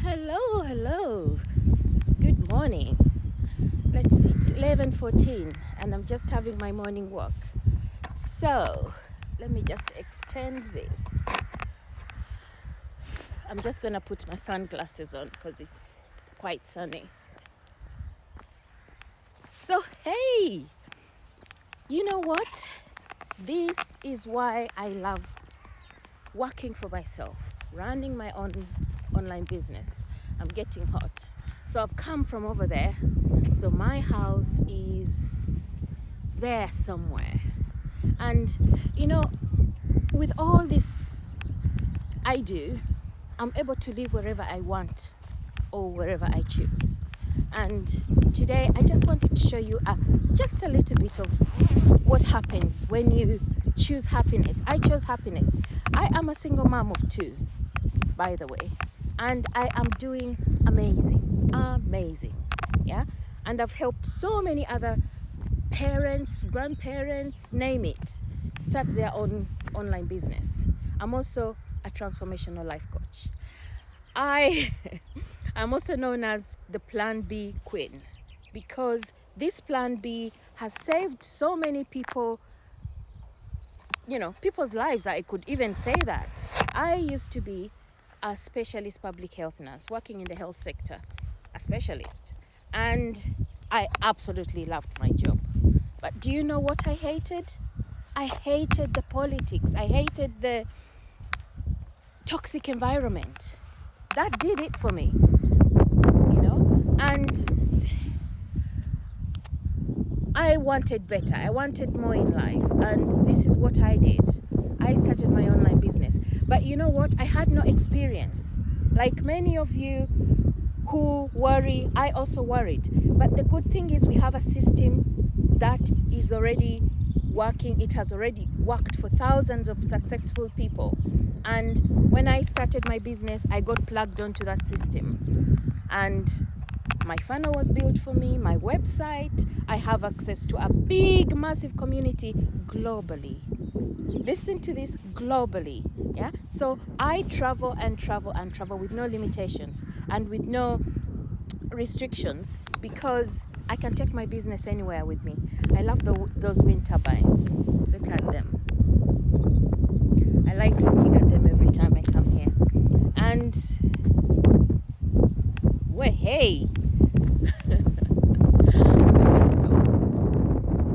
Hello. Good morning. Let's see, it's 11:14 and I'm just having my morning walk. So, let me just extend this. I'm just going to put my sunglasses on because it's quite sunny. So, hey, you know what? This is why I love working for myself, running my own online business. I'm getting hot. So I've come from over there. So my house is there somewhere. And, with all this I do, I'm able to live wherever I want or wherever I choose. And today I just wanted to show you just a little bit of what happens when you choose happiness. I chose happiness. I am a single mom of 2, by the way, and I am doing amazing, yeah? And I've helped so many other parents, grandparents, name it, start their own online business. I'm also a transformational life coach. I'm also known as the Plan B Queen because this Plan B has saved so many people, people's lives. I could even say that. I used to be a specialist public health nurse working in the health sector, a specialist. And I absolutely loved my job. But do you know what I hated? I hated the politics. I hated the toxic environment. That did it for me, and I wanted better. I wanted more in life, and this is what I did. I started my online business. But you know what? I had no experience. Like many of you who worry, I also worried. But the good thing is we have a system that is already working. It has already worked for thousands of successful people. And when I started my business, I got plugged onto that system. And my funnel was built for me, my website. I have access to a big, massive community globally. Listen to this, globally. Yeah. So I travel with no limitations and with no restrictions because I can take my business anywhere with me. I love those wind turbines. Look at them. I like looking at them every time I come here. And hey. Let me stop.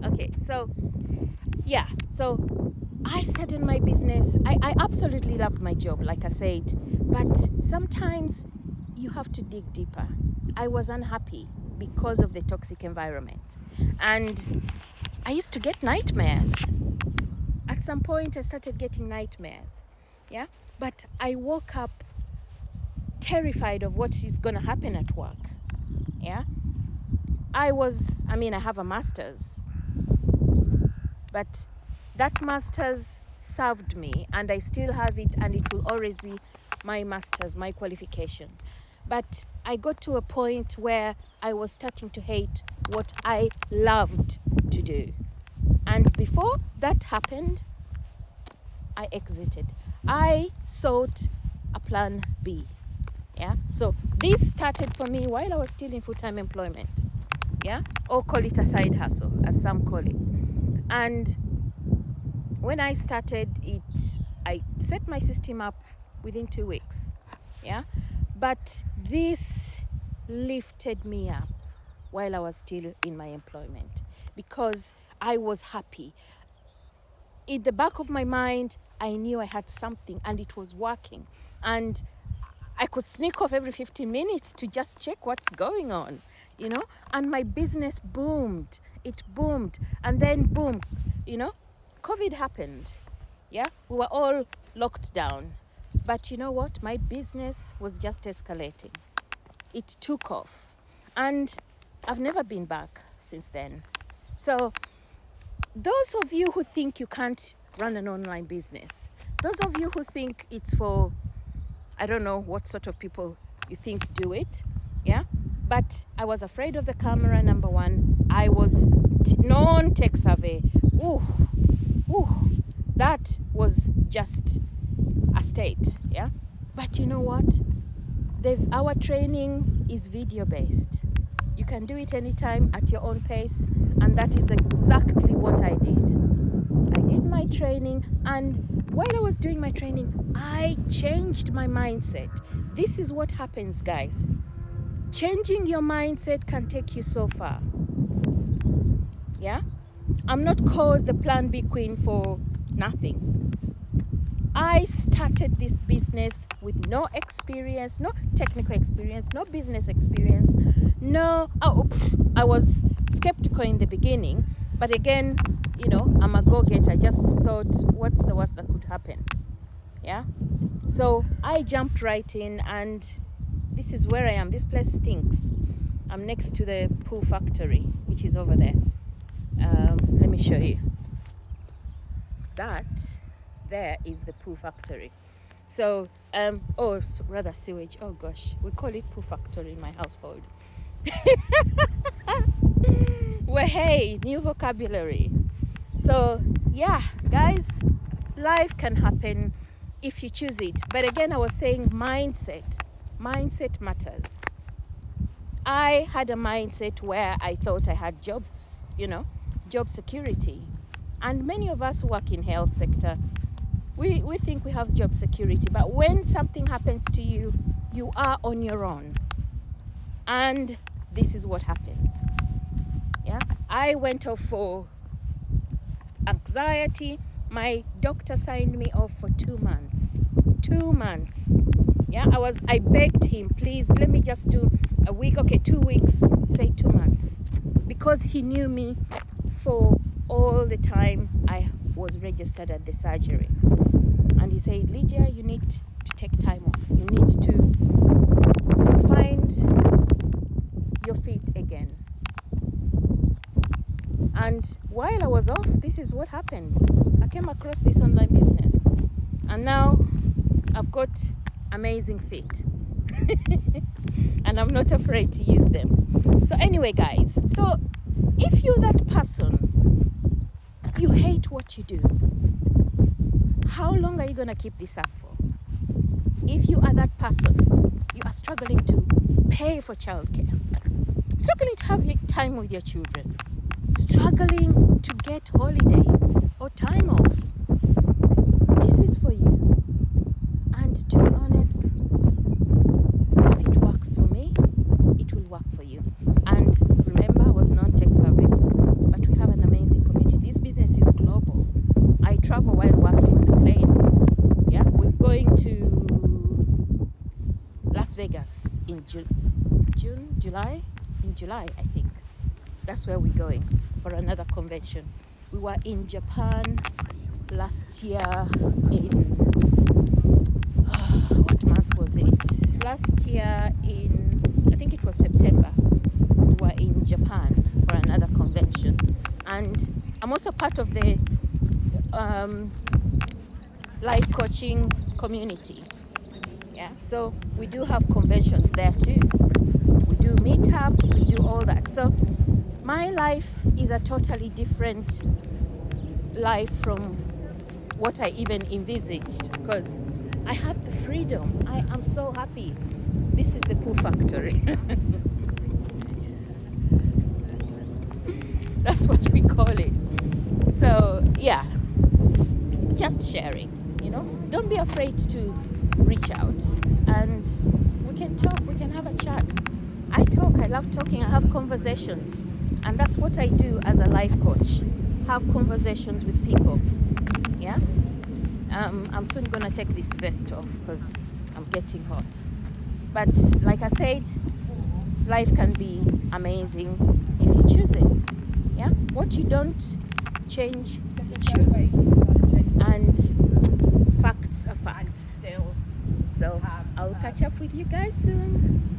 Okay, so I started my business. I absolutely loved my job, like I said, but sometimes you have to dig deeper. I was unhappy because of the toxic environment, and I used to get nightmares. At some point I started getting nightmares, yeah, but I woke up terrified of what is going to happen at work. Yeah, I have a master's, but that master's served me, and I still have it, and it will always be my master's, my qualification. But I got to a point where I was starting to hate what I loved to do. And before that happened, I exited. I sought a plan B. Yeah. So this started for me while I was still in full-time employment. Yeah. Or call it a side hustle, as some call it. And when I started it, I set my system up within 2 weeks. Yeah. But this lifted me up while I was still in my employment because I was happy. In the back of my mind, I knew I had something and it was working. And I could sneak off every 15 minutes to just check what's going on, and my business boomed. It boomed. And then boom, COVID happened. Yeah, we were all locked down. But you know what? My business was just escalating. It took off. And I've never been back since then. So those of you who think you can't run an online business, those of you who think it's for, I don't know what sort of people you think do it, yeah? But I was afraid of the camera, number one. I was non-tech savvy. That was just a state, yeah? But you know what? Our training is video based. You can do it anytime at your own pace, and that is exactly what I did. I did my training, and while I was doing my training, I changed my mindset. This is what happens, guys. Changing your mindset can take you so far. Yeah? I'm not called the Plan B Queen for nothing. I started this business with no experience, no technical experience, no business experience, I was skeptical in the beginning, but again, I'm a go-getter. I just thought, what's the worst that could happen? Yeah? So I jumped right in, and this is where I am. This place stinks. I'm next to the pool factory, which is over there. Let me show you. That there is the poo factory. So, rather sewage. Oh gosh, we call it poo factory in my household. Well, hey, new vocabulary. So, yeah, guys, life can happen if you choose it. But again, I was saying mindset. Mindset matters. I had a mindset where I thought I had jobs, job security. And many of us who work in health sector, we think we have job security, but when something happens to you, you are on your own. And this is what happens. Yeah, I went off for anxiety. My doctor signed me off for 2 months. 2 months. Yeah, I begged him, please, let me just do a week. Okay, 2 weeks. He said 2 months. Because he knew me for all the time I was registered at the surgery. And he said, Lydia, you need to take time off. You need to find your feet again. And while I was off, this is what happened. I came across this online business. And now I've got amazing feet. And I'm not afraid to use them. So anyway, guys, so if you're that person, you hate what you do, how long are you going to keep this up for? If you are that person, you are struggling to pay for childcare, struggling to have time with your children, struggling to get holidays or time off, this is for you. And to be honest, if it works for me, it will work for you. And remember, I was non-tech savvy, but we have an amazing community. This business is global. I travel while working on the plane. Yeah, we're going to Las Vegas in July, I think. That's where we're going for another convention. We were in Japan last year in, what month was it? Last year in, I think it was September. We were in Japan for another convention. And I'm also part of the life coaching community. Yeah, so we do have conventions there too. We do meetups, we do all that. So my life is a totally different life from what I even envisaged, because I have the freedom. I am so happy. This is the poo factory. That's what we call it. So yeah, just sharing, Don't be afraid to reach out, and we can talk, we can have a chat. I love talking, I have conversations, and that's what I do as a life coach, have conversations with people. Yeah, I'm soon gonna take this vest off because I'm getting hot, but like I said, life can be amazing if you choose it. Yeah, what you don't change, you choose, and facts are facts. So I'll catch up with you guys soon.